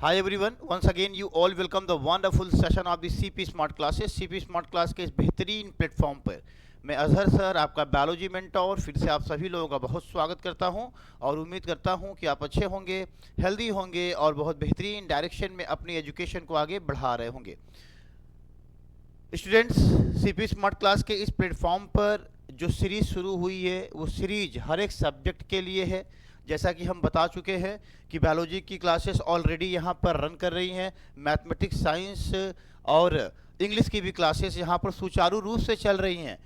Hi everyone, once again you all welcome the wonderful session of the CP Smart Classes। CP Smart Class के इस बेहतरीन platform पर मैं Azhar sir आपका biology mentor फिर से आप सभी लोगों का बहुत स्वागत करता हूं और उम्मीद करता हूं कि आप अच्छे होंगे, हेल्दी होंगे और बहुत बेहतरीन डायरेक्शन में अपनी एजुकेशन को आगे बढ़ा रहे होंगे। स्टूडेंट्स, सीपी स्मार्ट क्लास के इस प्लेटफॉर्म पर जो सीरीज़ शुरू हुई है वो सीरीज हर एक सब्जेक्ट के लिए है। जैसा कि हम बता चुके हैं कि बायोलॉजी की क्लासेस ऑलरेडी यहाँ पर रन कर रही हैं, मैथमेटिक्स, साइंस और इंग्लिश की भी क्लासेस यहाँ पर सुचारू रूप से चल रही हैं।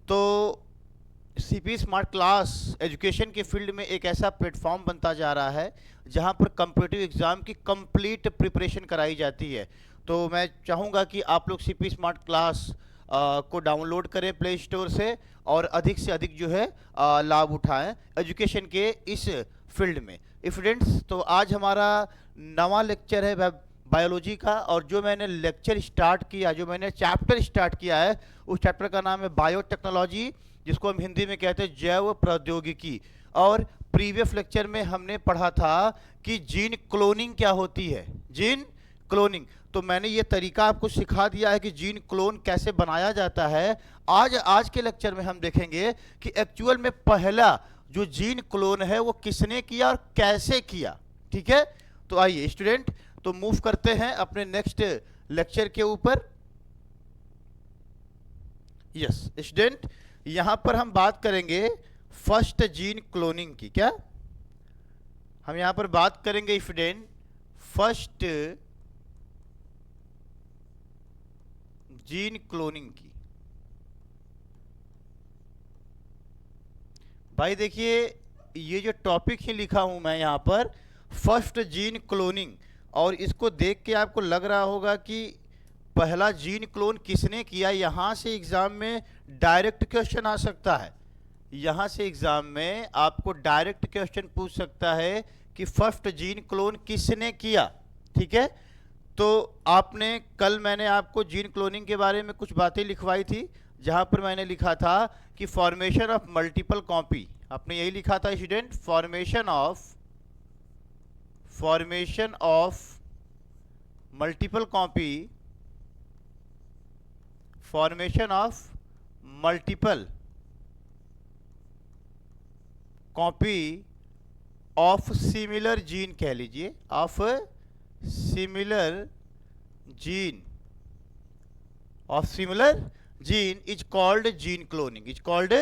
तो सीपी स्मार्ट क्लास एजुकेशन के फील्ड में एक ऐसा प्लेटफॉर्म बनता जा रहा है जहाँ पर कम्पिटिटिव एग्ज़ाम की कंप्लीट प्रिपरेशन कराई जाती है। तो मैं चाहूँगा कि आप लोग सीपी स्मार्ट क्लास को डाउनलोड करें प्ले स्टोर से और अधिक से अधिक जो है लाभ उठाएं एजुकेशन के इस फील्ड में। स्टूडेंट्स, तो आज हमारा नवा लेक्चर है बायोलॉजी का, और जो मैंने लेक्चर स्टार्ट किया, जो मैंने चैप्टर स्टार्ट किया है, उस चैप्टर का नाम है बायोटेक्नोलॉजी, जिसको हम हिंदी में कहते हैं जैव प्रौद्योगिकी। और प्रीवियस लेक्चर में हमने पढ़ा था कि जीन क्लोनिंग क्या होती है, जीन क्लोनिंग। तो मैंने ये तरीका आपको सिखा दिया है कि जीन क्लोन कैसे बनाया जाता है। आज के लेक्चर में हम देखेंगे कि एक्चुअल में पहला जो जीन क्लोन है वो किसने किया और कैसे किया। ठीक है, तो आइए स्टूडेंट, तो मूव करते हैं अपने नेक्स्ट लेक्चर के ऊपर। यस स्टूडेंट, यहां पर हम बात करेंगे फर्स्ट जीन क्लोनिंग की। क्या हम यहां पर बात करेंगे स्टूडेंट फर्स्ट जीन क्लोनिंग की। भाई देखिए, ये जो टॉपिक ही लिखा हूं मैं यहां पर फर्स्ट जीन क्लोनिंग, और इसको देख के आपको लग रहा होगा कि पहला जीन क्लोन किसने किया। यहां से एग्जाम में डायरेक्ट क्वेश्चन आ सकता है, यहां से एग्जाम में आपको डायरेक्ट क्वेश्चन पूछ सकता है कि फर्स्ट जीन क्लोन किसने किया। ठीक है, तो आपने कल मैंने आपको जीन क्लोनिंग के बारे में कुछ बातें लिखवाई थी, जहां पर मैंने लिखा था कि फॉर्मेशन ऑफ मल्टीपल कॉपी। आपने यही लिखा था student, formation of multiple copy, formation of multiple copy of similar gene, कह लीजिए of similar gene, of similar gene is called gene cloning, is called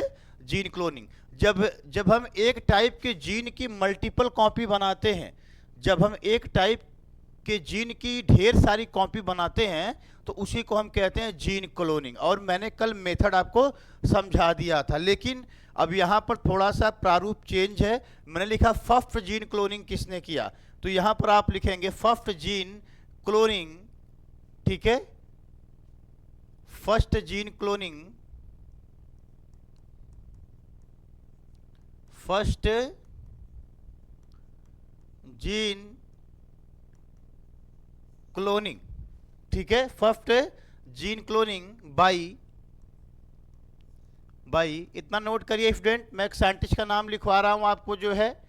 gene cloning. जब हम एक टाइप के जीन की मल्टीपल कॉपी बनाते हैं, जब हम एक टाइप के जीन की ढेर सारी कॉपी बनाते हैं, तो उसी को हम कहते हैं जीन क्लोनिंग। और मैंने कल मेथड आपको समझा दिया था, लेकिन अब यहाँ पर थोड़ा सा प्रारूप चेंज है। मैंने लिखा फर्स्ट जीन क्लोनिंग किसने किया, तो यहाँ पर आप लिखेंगे फर्स्ट जीन क्लोनिंग। ठीक है, first gene cloning, first gene cloning. ठीक है, फर्स्ट जीन क्लोनिंग बाई इतना नोट करिए स्टूडेंट, मैं एक साइंटिस्ट का नाम लिखवा रहा हूं आपको, जो है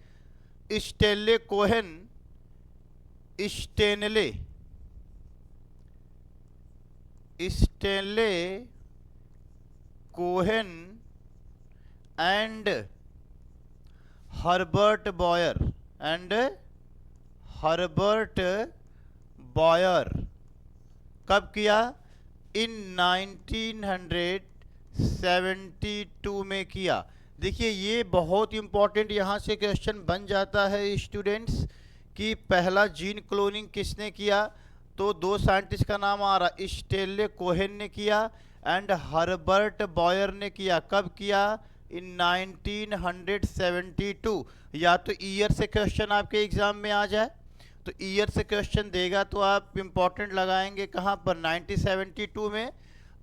Stanley Cohen, Stanley Cohen and Herbert Boyer कब किया, इन 1972 में किया। देखिए, ये बहुत इंपॉर्टेंट यहाँ से क्वेश्चन बन जाता है स्टूडेंट्स कि पहला जीन क्लोनिंग किसने किया। तो दो साइंटिस्ट का नाम आ रहा, स्टेनले कोहेन ने किया एंड हर्बर्ट बॉयर ने किया। कब किया, इन 1972। या तो ईयर से क्वेश्चन आपके एग्जाम में आ जाए, तो ईयर से क्वेश्चन देगा तो आप इंपॉर्टेंट लगाएंगे कहाँ पर, 1972 में।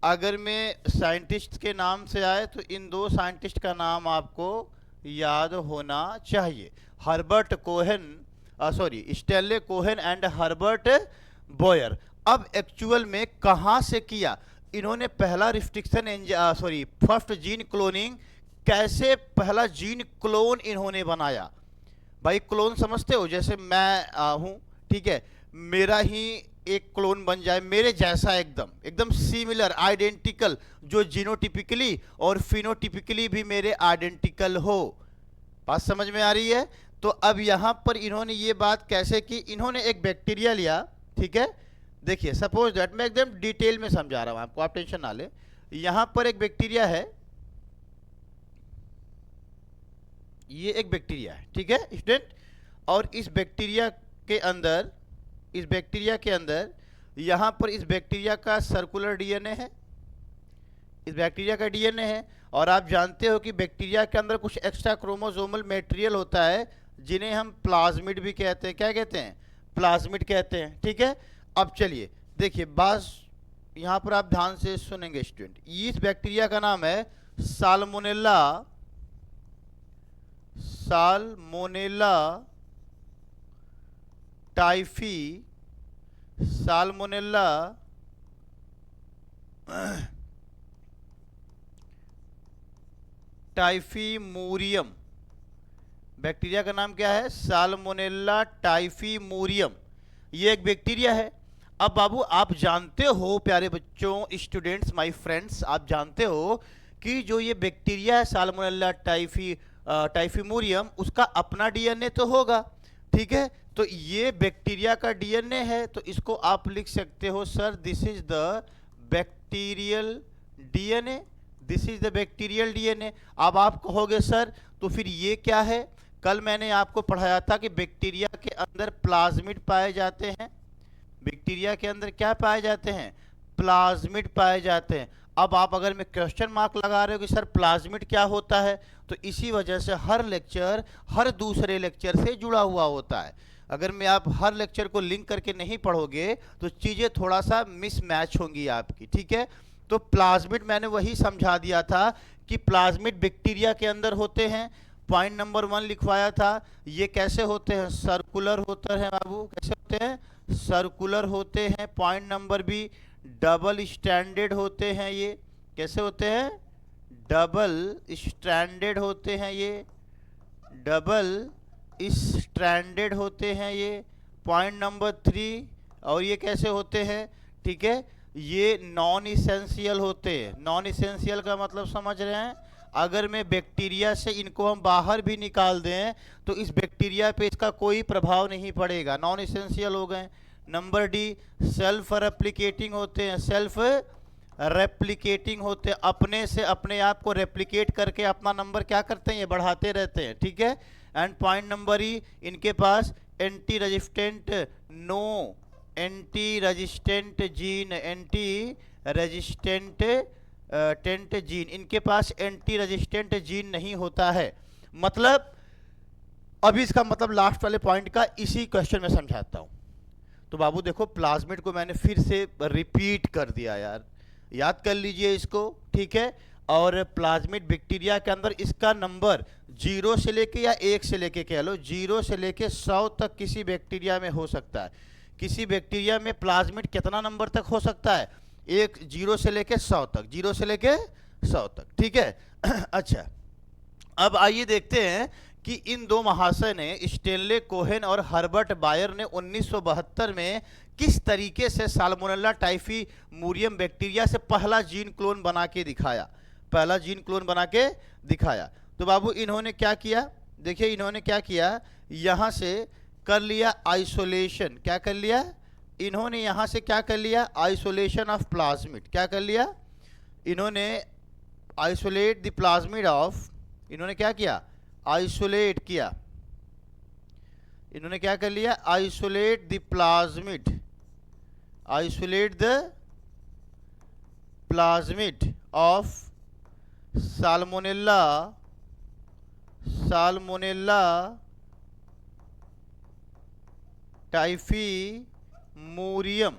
अगर मैं साइंटिस्ट के नाम से आए तो इन दो साइंटिस्ट का नाम आपको याद होना चाहिए, Herbert Cohen, Stanley Cohen and Herbert Boyer. अब एक्चुअल में कहाँ से किया इन्होंने पहला रिस्ट्रिक्शन, फर्स्ट जीन क्लोनिंग, कैसे पहला जीन क्लोन इन्होंने बनाया। भाई क्लोन समझते हो, जैसे मैं हूँ, ठीक है, मेरा ही एक क्लोन बन जाए, मेरे जैसा एकदम एकदम सिमिलर आइडेंटिकल, जो जीनोटिपिकली और फिनोटिपिकली भी मेरे आइडेंटिकल हो। बात समझ में आ रही है? तो अब यहां पर इन्होंने ये बात कैसे की, इन्होंने एक बैक्टीरिया लिया, ठीक है। देखिए सपोज दैट, मैं एकदम डिटेल में समझा रहा हूं आपको, आप टेंशन ना ले। यहां पर एक बैक्टीरिया है, ये एक बैक्टीरिया है, ठीक है स्टूडेंट। और इस बैक्टीरिया के अंदर, इस बैक्टीरिया के अंदर यहां पर इस बैक्टीरिया का सर्कुलर डीएनए है, इस बैक्टीरिया का डीएनए है। और आप जानते हो कि बैक्टीरिया के अंदर कुछ एक्स्ट्रा क्रोमोसोमल मटेरियल होता है, जिन्हें हम प्लाज्मिड भी कहते हैं। क्या कहते हैं? प्लाज्मिड कहते हैं, ठीक है। अब चलिए देखिए, बात यहां पर आप ध्यान से सुनेंगे स्टूडेंट। इस बैक्टीरिया का नाम है Salmonella, Salmonella typhi, Salmonella typhimurium. Bacteria का नाम क्या है? Salmonella typhimurium. ये एक बैक्टीरिया है। अब बाबू आप जानते हो, प्यारे बच्चों, स्टूडेंट्स, माय फ्रेंड्स, आप जानते हो कि जो ये बैक्टीरिया है साल्मोनेला टाइफीमोरियम, उसका अपना डीएनए तो होगा, ठीक है। तो ये बैक्टीरिया का डीएनए है, तो इसको आप लिख सकते हो sir, this is the bacterial DNA, this is the bacterial DNA. अब आप कहोगे सर तो फिर ये क्या है? कल मैंने आपको पढ़ाया था कि बैक्टीरिया के अंदर प्लाज्मिड पाए जाते हैं। बैक्टीरिया के अंदर क्या पाए जाते हैं? प्लाज्मिड पाए जाते हैं। अब आप अगर मैं क्वेश्चन मार्क लगा रहे हो कि सर प्लाज्मिड क्या होता है, तो इसी वजह से हर लेक्चर हर दूसरे लेक्चर से जुड़ा हुआ होता है। अगर मैं आप हर लेक्चर को लिंक करके नहीं पढ़ोगे तो चीज़ें थोड़ा सा मिसमैच होंगी आपकी, ठीक है। तो प्लाज्मिड मैंने वही समझा दिया था कि प्लाज्मिड बैक्टीरिया के अंदर होते हैं। पॉइंट नंबर 1 लिखवाया था। ये कैसे होते हैं? सर्कुलर होते हैं बाबू। कैसे होते हैं? सर्कुलर होते हैं। Point number B, double standard होते हैं। ये कैसे होते हैं? डबल स्टैंडर्ड होते हैं। ये डबल स्टैंडर्ड होते हैं ये। पॉइंट नंबर 3, और ये कैसे होते हैं? ठीक है, ये नॉन इसेंशियल होते हैं। नॉन इसेंशियल का मतलब समझ रहे हैं? अगर मैं बैक्टीरिया से इनको हम बाहर भी निकाल दें तो इस बैक्टीरिया पे इसका कोई प्रभाव नहीं पड़ेगा, नॉन इसेंशियल हो गए। नंबर डी, सेल्फ रेप्लिकेटिंग होते हैं। सेल्फ रेप्लिकेटिंग होते हैं, अपने से अपने आप को रेप्लिकेट करके अपना नंबर क्या करते हैं? ये बढ़ाते रहते हैं, ठीक है। एंड पॉइंट नंबर ई, इनके पास anti resistant, no anti resistant gene, anti resistant tent gene, इनके पास एंटी रेजिस्टेंट जीन नहीं होता है। मतलब अभी इसका मतलब लास्ट वाले पॉइंट का इसी क्वेश्चन में समझाता हूं। तो बाबू देखो, प्लाज्मिड को मैंने फिर से रिपीट कर दिया यार, याद कर लीजिए इसको, ठीक है। और प्लाज्मिड बैक्टीरिया के अंदर इसका नंबर 0 से लेके या 1 से लेके कह लो, 0 से लेके 100 तक किसी बैक्टीरिया में हो सकता है। किसी बैक्टीरिया में प्लाज्मिड कितना नंबर तक हो सकता है? 0 से लेके 100 तक, 0 से लेके 100 तक, ठीक है। अच्छा, अब आइए देखते हैं कि इन दो महाशय ने, स्टेनले कोहेन और हर्बर्ट बायर ने 1972 में किस तरीके से साल्मोनेला टाइफीमोरियम बैक्टीरिया से पहला जीन क्लोन बना के दिखाया। पहला जीन क्लोन बना के दिखाया। तो बाबू इन्होंने क्या किया? देखिए इन्होंने क्या किया, यहां से कर लिया आइसोलेशन। क्या कर लिया इन्होंने? यहां से क्या कर लिया? Isolation of plasmid. क्या कर लिया इन्होंने? आइसोलेट द प्लाज्मिड ऑफ, इन्होंने क्या किया? आइसोलेट किया। इन्होंने क्या कर लिया? Isolate the plasmid, isolate the plasmid of Salmonella, Salmonella typhimurium.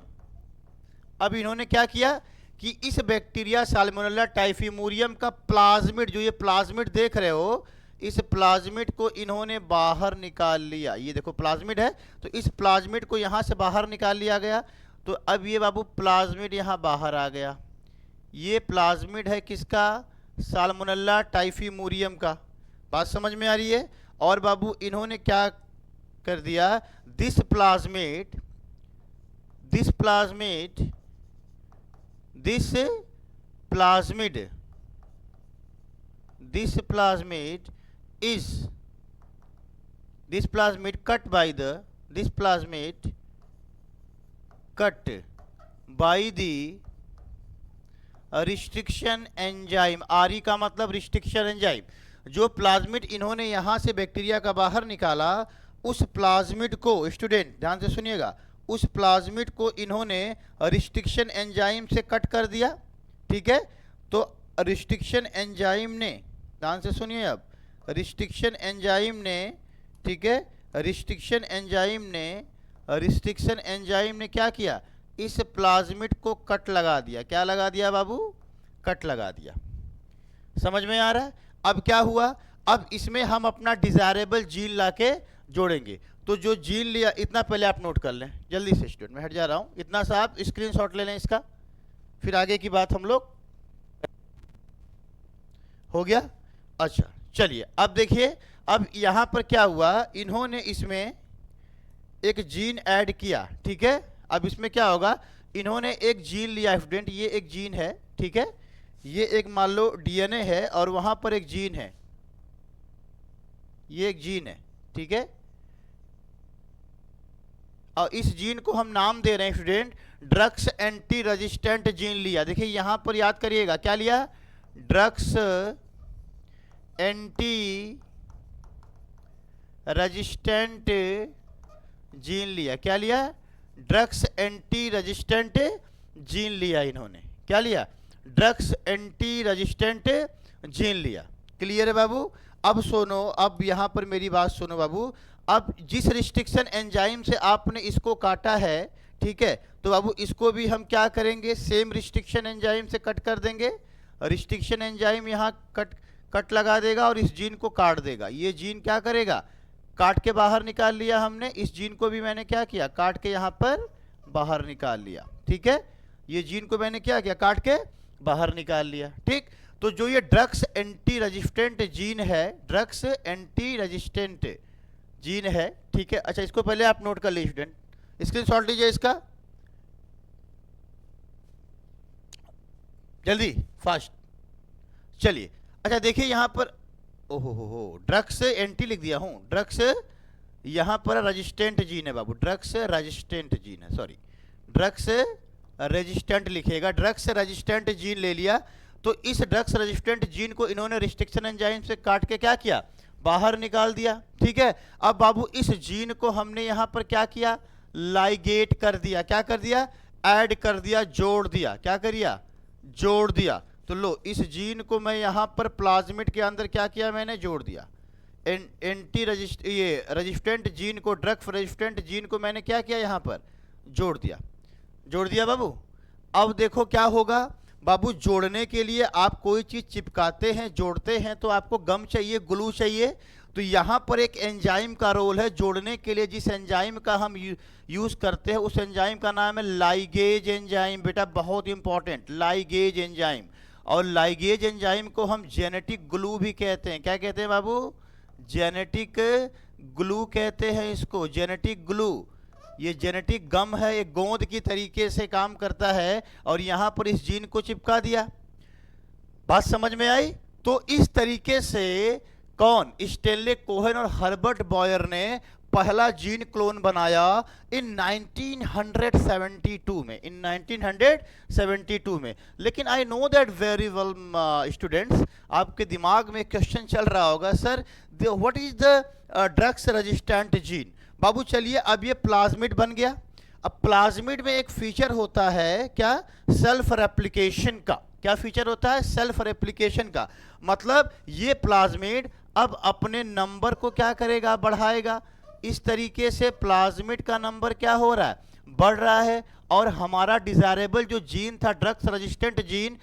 अब इन्होंने क्या किया कि इस बैक्टीरिया साल्मोनेला टाइफीमोरियम का प्लाज्मिड, जो ये प्लाज्मिड देख रहे हो, इस प्लाज्मिड को इन्होंने बाहर निकाल लिया। ये देखो प्लाज्मिड है, तो इस प्लाज्मिड को यहां से बाहर निकाल लिया गया। तो अब ये बाबू प्लाज्मिड यहां बाहर आ गया। ये प्लाज्मिड है किसका? साल्मोनेला टाइफीमोरियम का। बात समझ में आ रही है? और बाबू इन्होंने क्या कर दिया? This plasmid, this plasmid this plasmid is this plasmid cut by the this plasmid cut by the restriction enzyme, RE का मतलब रिस्ट्रिक्शन एंजाइम, जो प्लाज्मिड इन्होंने यहां से बैक्टीरिया का बाहर निकाला, उस प्लाज्मिड को, स्टूडेंट ध्यान से सुनिएगा, उस प्लाज्मिड को इन्होंने रिस्ट्रिक्शन एंजाइम से कट कर दिया, ठीक है। तो रिस्ट्रिक्शन एंजाइम ने, ध्यान से सुनिए अब, रिस्ट्रिक्शन एंजाइम ने, ठीक है, रिस्ट्रिक्शन एंजाइम ने क्या किया, इस प्लाज्मिड को कट लगा दिया। क्या लगा दिया बाबू? कट लगा दिया। समझ में आ रहा है? अब क्या हुआ, अब इसमें हम अपना डिजायरेबल जीन लाके जोड़ेंगे। तो जो जीन लिया, इतना पहले आप नोट कर लें जल्दी से, स्टूडेंट मैं हट जा रहा हूं, इतना सा आप स्क्रीनशॉट ले लें इसका, फिर आगे की बात हम लोग, हो गया। अच्छा चलिए अब देखिए, अब यहां पर क्या हुआ, इन्होंने इसमें एक जीन ऐड किया, ठीक है। अब इसमें क्या होगा, इन्होंने एक जीन लिया स्टूडेंट, ये एक जीन है, ठीक है, ये एक मान लो डीएनए है और वहां पर एक जीन है, ये एक जीन है, ठीक है। और इस जीन को हम नाम दे रहे हैं student drugs anti resistant gene लिया। देखिए यहां पर याद करिएगा, क्या लिया, ड्रग्स एंटी रेजिस्टेंट जीन लिया। क्या लिया? ड्रग्स एंटी रेजिस्टेंट जीन लिया इन्होंने। क्या लिया? ड्रग्स एंटी रेजिस्टेंट जीन लिया। क्लियर है बाबू? अब सुनो, अब यहां पर मेरी बात सुनो बाबू, अब जिस रिस्ट्रिक्शन एंजाइम से आपने इसको काटा है, ठीक है, तो बाबू इसको भी हम क्या करेंगे, सेम रिस्ट्रिक्शन एंजाइम से कट कर देंगे। रिस्ट्रिक्शन एंजाइम यहां कट लगा देगा और इस जीन को काट देगा। ये जीन क्या करेगा, काट के बाहर निकाल लिया हमने, इस जीन को भी मैंने क्या किया, काट के यहां पर बाहर निकाल लिया, ठीक है। ये जीन को मैंने क्या किया, काट के बाहर निकाल लिया, ठीक। तो जो ये ड्रग्स एंटी रेजिस्टेंट जीन है, ड्रग्स एंटी रेजिस्टेंट जीन है, ठीक है। अच्छा इसको पहले आप नोट कर लीजिए स्टूडेंट, स्क्रीनशॉट लीजिए इसका जल्दी फास्ट। चलिए अच्छा देखिए यहां पर, ओहो हो ड्रग्स एंटी लिख दिया हूं, ड्रग्स यहां पर रेजिस्टेंट जीन है बाबू, ड्रग्स रेजिस्टेंट जीन है, सॉरी ड्रग्स रेजिस्टेंट लिखेगा, ड्रग्स रेजिस्टेंट जीन ले लिया। तो इस ड्रग्स रेजिस्टेंट जीन को इन्होंने रिस्ट्रिक्शन एंजाइम से काट के क्या किया, बाहर निकाल दिया, ठीक है। अब बाबू इस जीन को हमने यहां पर क्या किया, लाइगेट कर दिया। क्या कर दिया, ऐड कर दिया, जोड़ दिया। क्या करिया, जोड़ दिया। तो लो इस जीन को मैं यहां पर प्लाज्मिड के अंदर क्या किया, मैंने जोड़ दिया। एंटी रेजिस्टेंट जीन को, ड्रग्स रेजिस्टेंट जीन को मैंने क्या किया, यहां पर जोड़ दिया। जोड़ दिया बाबू। अब देखो क्या होगा बाबू, जोड़ने के लिए आप कोई चीज चिपकाते हैं, जोड़ते हैं, तो आपको गम चाहिए, ग्लू चाहिए। तो यहां पर एक एंजाइम का रोल है जोड़ने के लिए। जिस एंजाइम का हम यूज करते हैं उस एंजाइम का नाम है लाइगेज एंजाइम। बेटा बहुत इंपॉर्टेंट, लाइगेज एंजाइम। और लाइगेज एंजाइम को हम जेनेटिक ग्लू भी कहते हैं। क्या कहते हैं बाबू, जेनेटिक ग्लू कहते हैं इसको, जेनेटिक ग्लू। ये जेनेटिक गम है, एक गोंद की तरीके से काम करता है और यहां पर इस जीन को चिपका दिया। बात समझ में आई? तो इस तरीके से कौन, स्टेनले कोहेन और हर्बर्ट बॉयर ने पहला जीन क्लोन बनाया इन 1972 में, इन 1972 में। लेकिन I know that very well students, आपके दिमाग में क्वेश्चन चल रहा होगा, sir what is the drugs resistant gene. बाबू चलिए अब ये प्लाज्मिड बन गया। अब प्लाज्मिड में एक फीचर होता है क्या, सेल्फ रेप्लिकेशन का। क्या फीचर होता है, सेल्फ रेप्लिकेशन का। मतलब ये प्लाज्मिड अब अपने नंबर को क्या करेगा, बढ़ाएगा। इस तरीके से प्लाज्मिड का नंबर क्या हो रहा है, बढ़ रहा है। और हमारा डिजायरेबल जो जीन था, ड्रग्स रेजिस्टेंट जीन,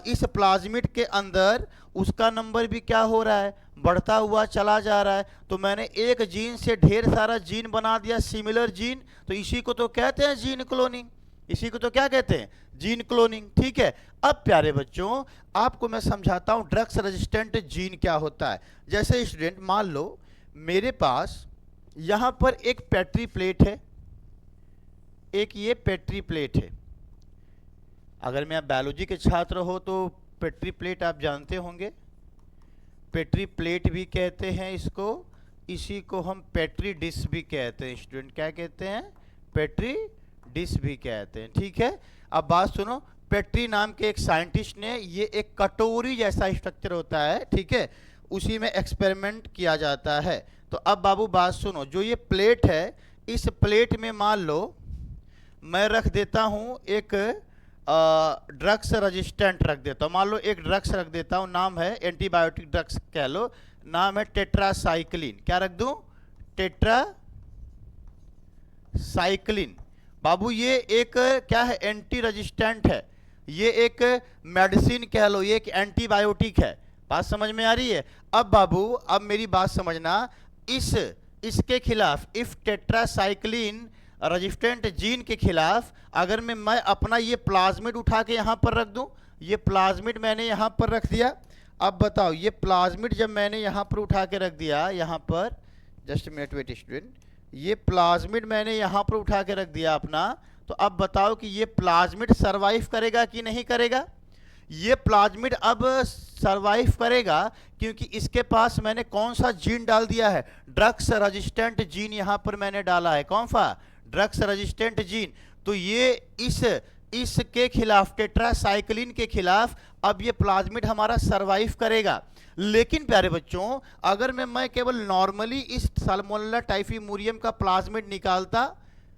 इस प्लाज्मिड के अंदर उसका नंबर भी क्या हो रहा है, बढ़ता हुआ चला जा रहा है। तो मैंने एक जीन से ढेर सारा जीन बना दिया, सिमिलर जीन। तो इसी को तो कहते हैं जीन क्लोनिंग, इसी को तो क्या कहते हैं, जीन क्लोनिंग, ठीक है। अब प्यारे बच्चों आपको मैं समझाता हूं ड्रग्स रेजिस्टेंट जीन क्या होता है। जैसे स्टूडेंट मान लो मेरे पास यहां पर एक पेट्री प्लेट है, एक ये पेट्री प्लेट है। अगर मैं आप बायोलॉजी के छात्र हो तो पेट्री प्लेट आप जानते होंगे, पेट्री प्लेट भी कहते हैं इसको, इसी को हम पेट्री डिश भी कहते हैं। स्टूडेंट क्या कहते हैं? पेट्री डिश भी कहते हैं। ठीक है, अब बात सुनो। पेट्री नाम के एक साइंटिस्ट ने, ये एक कटोरी जैसा स्ट्रक्चर होता है, ठीक है, उसी में एक्सपेरिमेंट किया जाता है। तो अब बाबू बात सुनो, जो ये प्लेट है, इस प्लेट में मान लो मैं रख देता हूँ एक ड्रग्स रेजिस्टेंट रख देता हूँ, मान लो एक ड्रग्स रख देता हूँ, नाम है एंटीबायोटिक ड्रग्स कह लो, नाम है टेट्रासाइक्लिन। क्या रख दूं? टेट्रासाइक्लिन। बाबू ये एक क्या है? एंटी रेजिस्टेंट है, ये एक मेडिसिन कह लो, ये एक एंटीबायोटिक है। बात समझ में आ रही है? अब बाबू अब मेरी बात समझना, इसके खिलाफ, इफ टेट्रासाइक्लिन रेजिस्टेंट जीन के खिलाफ अगर मैं अपना ये प्लाज्मिड उठा के यहाँ पर रख दूं, ये प्लाज्मिड मैंने यहाँ पर रख दिया। अब बताओ, ये प्लाज्मिड जब मैंने यहाँ पर उठा के रख दिया, यहाँ पर जस्ट मिनट वेट स्टूडेंट, ये प्लाज्मिड मैंने यहाँ पर उठा के रख दिया अपना, तो अब बताओ कि ये प्लाज्मिड सरवाइव करेगा कि नहीं करेगा? ये प्लाज्मिड अब सरवाइव करेगा क्योंकि इसके पास मैंने कौन सा जीन डाल दिया है? ड्रग्स रेजिस्टेंट जीन यहाँ पर मैंने डाला है। कौन सा? Drugs resistant gene. तो ये इसके खिलाफ, टेट्रासाइक्लिन के खिलाफ अब ये प्लाज्मिड हमारा सरवाइव करेगा। लेकिन प्यारे बच्चों, अगर मैं केवल नॉर्मली इस साल्मोनेला टाइफीमुरियम का प्लाज्मिड निकालता,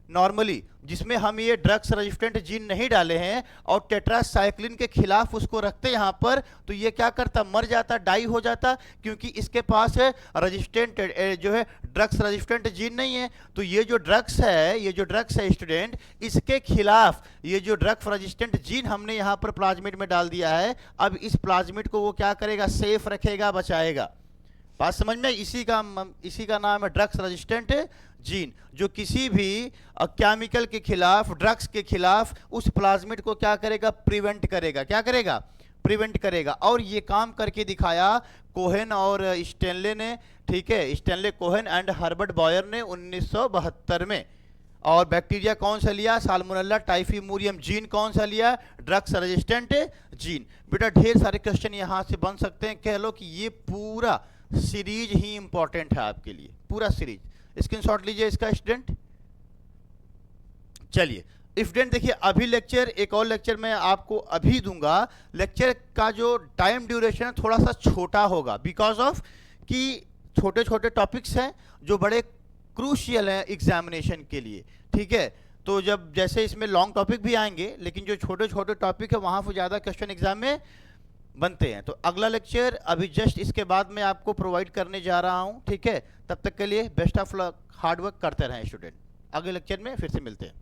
नॉर्मली जिसमें हम ये ड्रग्स रेजिस्टेंट जीन नहीं डाले हैं, और टेट्रासाइक्लिन के खिलाफ उसको रखते यहाँ पर, तो ये क्या करता? मर जाता, डाई हो जाता, क्योंकि इसके पास रेजिस्टेंट जो है ड्रग्स रेजिस्टेंट जीन नहीं है। तो ये जो ड्रग्स है स्टूडेंट, इसके खिलाफ ये जो ड्रग्स रेजिस्टेंट जीन हमने यहाँ पर प्लाज्मिड में डाल दिया है, अब इस प्लाज्मिड को वो क्या करेगा? सेफ रखेगा, बचाएगा। बात समझ में? इसी का नाम है ड्रग्स रेजिस्टेंट जीन, जो किसी भी केमिकल के खिलाफ, ड्रग्स के खिलाफ उस प्लाज्मिड को क्या करेगा? प्रिवेंट करेगा। क्या करेगा? प्रिवेंट करेगा। और ये काम करके दिखाया कोहेन और स्टेनले ने, ठीक है, Stanley Cohen and Herbert Boyer ने 1972 में। और बैक्टीरिया कौन सा लिया? साल्मोनेला टाइफीमुरियम। जीन कौन सा लिया? Drugs resistant gene. बेटा ढेर सारे क्वेश्चन यहाँ से बन सकते हैं। कह लो कि ये पूरा सीरीज ही इंपॉर्टेंट है आपके लिए, पूरा सीरीज। स्क्रीनशॉट लीजिए इसका स्टूडेंट। चलिए स्टूडेंट देखिए, अभी लेक्चर, एक और लेक्चर मैं आपको अभी दूंगा। लेक्चर का जो टाइम ड्यूरेशन है थोड़ा सा छोटा होगा, बिकॉज ऑफ कि छोटे छोटे टॉपिक्स हैं जो बड़े क्रूशियल हैं एग्जामिनेशन के लिए, ठीक है। तो जब जैसे इसमें लॉन्ग टॉपिक भी आएंगे, लेकिन जो छोटे छोटे टॉपिक है वहाँ पर ज़्यादा क्वेश्चन एग्जाम में बनते हैं। तो अगला लेक्चर अभी जस्ट इसके बाद मैं आपको प्रोवाइड करने जा रहा हूं, ठीक है। तब तक के लिए best of luck, hard work करते रहें स्टूडेंट। अगले लेक्चर में फिर से मिलते हैं।